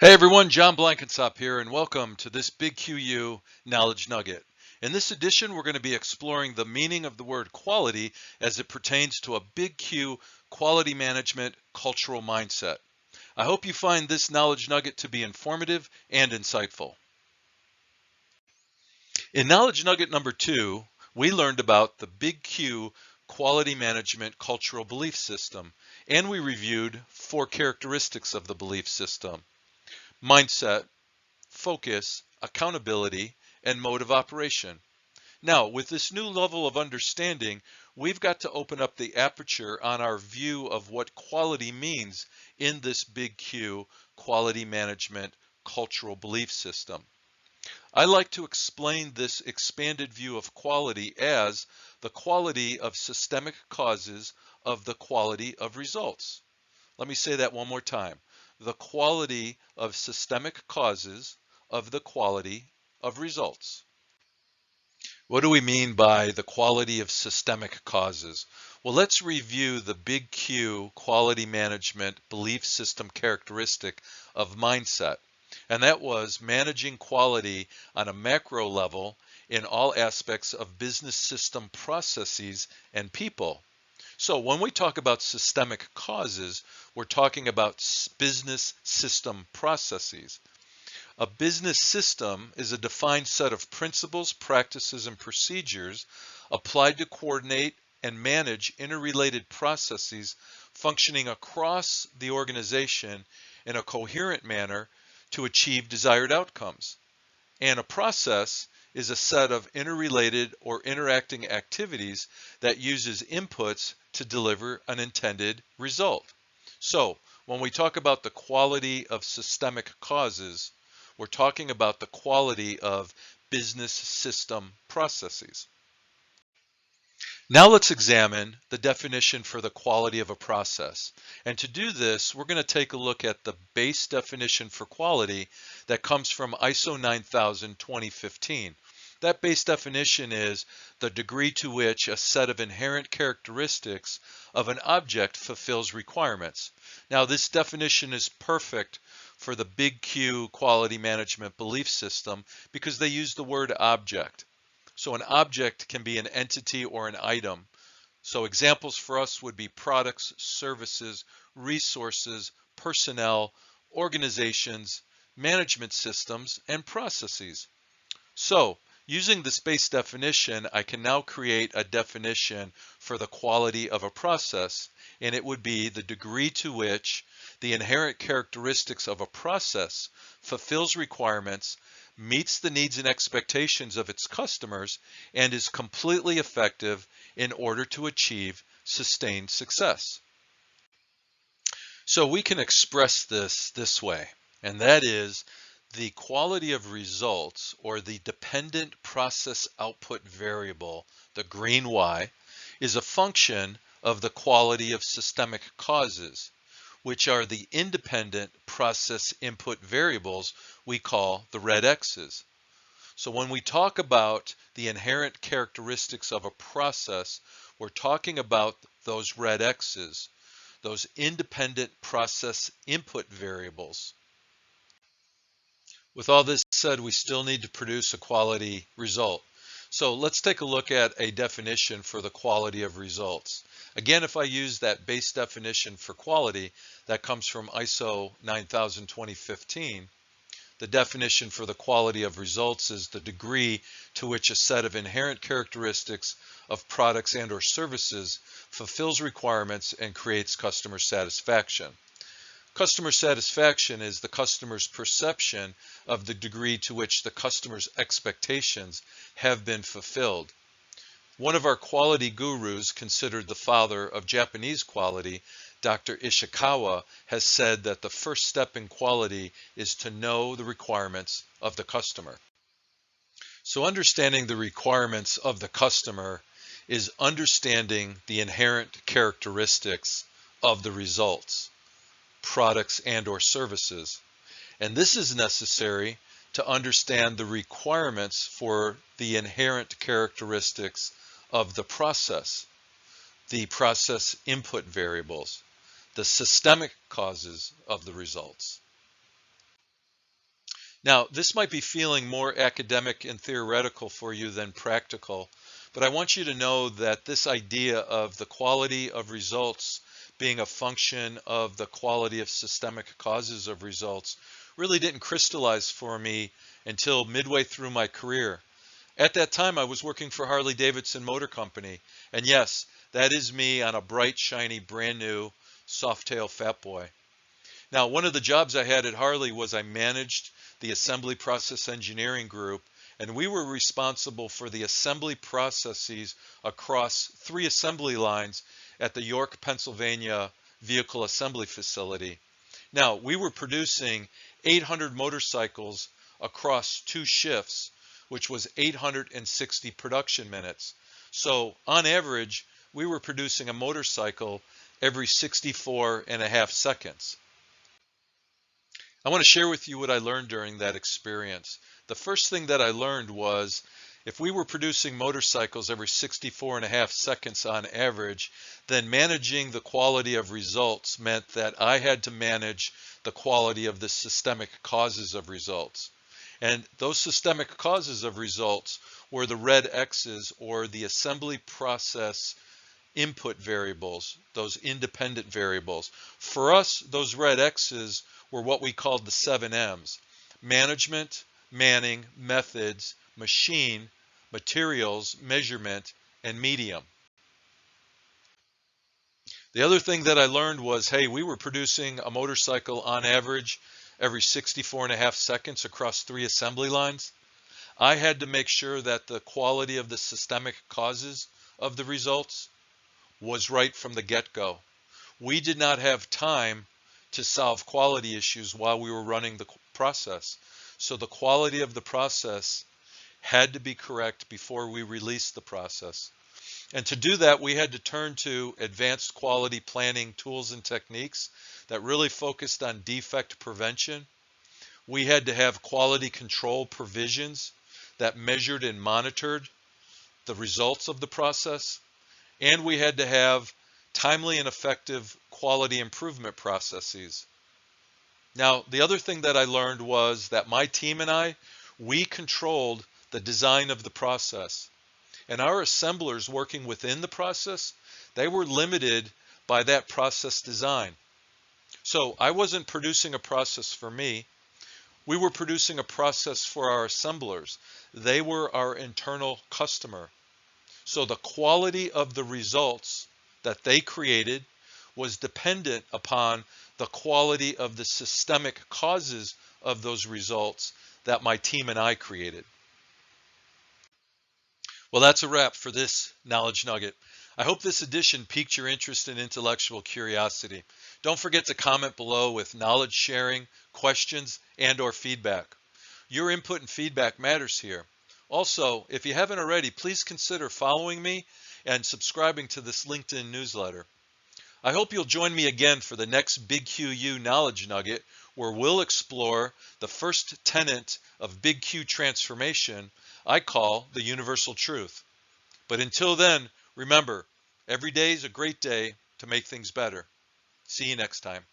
Hey everyone, John Blankensop here, and welcome to this Big QU Knowledge Nugget. In this edition, we're going to be exploring the meaning of the word quality as it pertains to a Big Q quality management cultural mindset. I hope you find this Knowledge Nugget to be informative and insightful. In Knowledge Nugget number 2, we learned about the Big Q quality management cultural belief system, and we reviewed 4 characteristics of the belief system: mindset, focus, accountability, and mode of operation. Now, with this new level of understanding, we've got to open up the aperture on our view of what quality means in this Big Q quality management cultural belief system. I like to explain this expanded view of quality as the quality of systemic causes of the quality of results. Let me say that one more time. The quality of systemic causes of the quality of results. What do we mean by the quality of systemic causes? Well, let's review the Big Q quality management belief system characteristic of mindset. And that was managing quality on a macro level in all aspects of business system processes and people. So when we talk about systemic causes, we're talking about business system processes. A business system is a defined set of principles, practices, and procedures applied to coordinate and manage interrelated processes functioning across the organization in a coherent manner to achieve desired outcomes. And a process is a set of interrelated or interacting activities that uses inputs to deliver an intended result. So, when we talk about the quality of systemic causes, we're talking about the quality of business system processes. Now let's examine the definition for the quality of a process. And to do this, we're going to take a look at the base definition for quality that comes from ISO 9000 2015. That base definition is the degree to which a set of inherent characteristics of an object fulfills requirements. Now this definition is perfect for the Big Q quality management belief system because they use the word object. So an object can be an entity or an item. So examples for us would be products, services, resources, personnel, organizations, management systems, and processes. So using this base definition, I can now create a definition for the quality of a process, and it would be the degree to which the inherent characteristics of a process fulfills requirements, meets the needs and expectations of its customers, and is completely effective in order to achieve sustained success. So we can express this way, and that is the quality of results, or the dependent process output variable, the green Y, is a function of the quality of systemic causes, which are the independent process input variables we call the red X's. So when we talk about the inherent characteristics of a process, we're talking about those red X's, those independent process input variables. With all this said, we still need to produce a quality result. So let's take a look at a definition for the quality of results. Again, if I use that base definition for quality that comes from ISO 9000 2015, the definition for the quality of results is the degree to which a set of inherent characteristics of products and or services fulfills requirements and creates customer satisfaction. Customer satisfaction is the customer's perception of the degree to which the customer's expectations have been fulfilled. One of our quality gurus, considered the father of Japanese quality, Dr. Ishikawa, has said that the first step in quality is to know the requirements of the customer. So understanding the requirements of the customer is understanding the inherent characteristics of the results, products and or services. And this is necessary to understand the requirements for the inherent characteristics of the process input variables, the systemic causes of the results. Now, this might be feeling more academic and theoretical for you than practical, but I want you to know that this idea of the quality of results being a function of the quality of systemic causes of results really didn't crystallize for me until midway through my career. At that time, I was working for Harley-Davidson Motor Company, and yes, that is me on a bright, shiny, brand new Softail Fat Boy. Now, one of the jobs I had at Harley was I managed the assembly process engineering group, and we were responsible for the assembly processes across 3 assembly lines at the York, Pennsylvania vehicle assembly facility. Now, we were producing 800 motorcycles across 2 shifts, which was 860 production minutes. So on average, we were producing a motorcycle every 64 and a half seconds. I want to share with you what I learned during that experience. The first thing that I learned was if we were producing motorcycles every 64 and a half seconds on average, then managing the quality of results meant that I had to manage the quality of the systemic causes of results. And those systemic causes of results were the red X's, or the assembly process input variables, those independent variables. For us, those red X's were what we called the 7 M's: management, manning, methods, machine, materials, measurement, and medium. The other thing that I learned was, hey, we were producing a motorcycle on average every 64 and a half seconds across 3 assembly lines. I had to make sure that the quality of the systemic causes of the results was right from the get-go. We did not have time to solve quality issues while we were running the process. So the quality of the process had to be correct before we released the process. And to do that, we had to turn to advanced quality planning tools and techniques that really focused on defect prevention. We had to have quality control provisions that measured and monitored the results of the process. And we had to have timely and effective quality improvement processes. Now, the other thing that I learned was that my team and I, we controlled the design of the process. And our assemblers working within the process, they were limited by that process design. So I wasn't producing a process for me. We were producing a process for our assemblers. They were our internal customer. So the quality of the results that they created was dependent upon the quality of the systemic causes of those results that my team and I created. Well, that's a wrap for this Knowledge Nugget. I hope this edition piqued your interest and intellectual curiosity. Don't forget to comment below with knowledge sharing, questions, and/or feedback. Your input and feedback matters here. Also, if you haven't already, please consider following me and subscribing to this LinkedIn newsletter. I hope you'll join me again for the next Big QU Knowledge Nugget, where we'll explore the first tenet of Big Q transformation I call the universal truth. But until then, remember, every day is a great day to make things better. See you next time.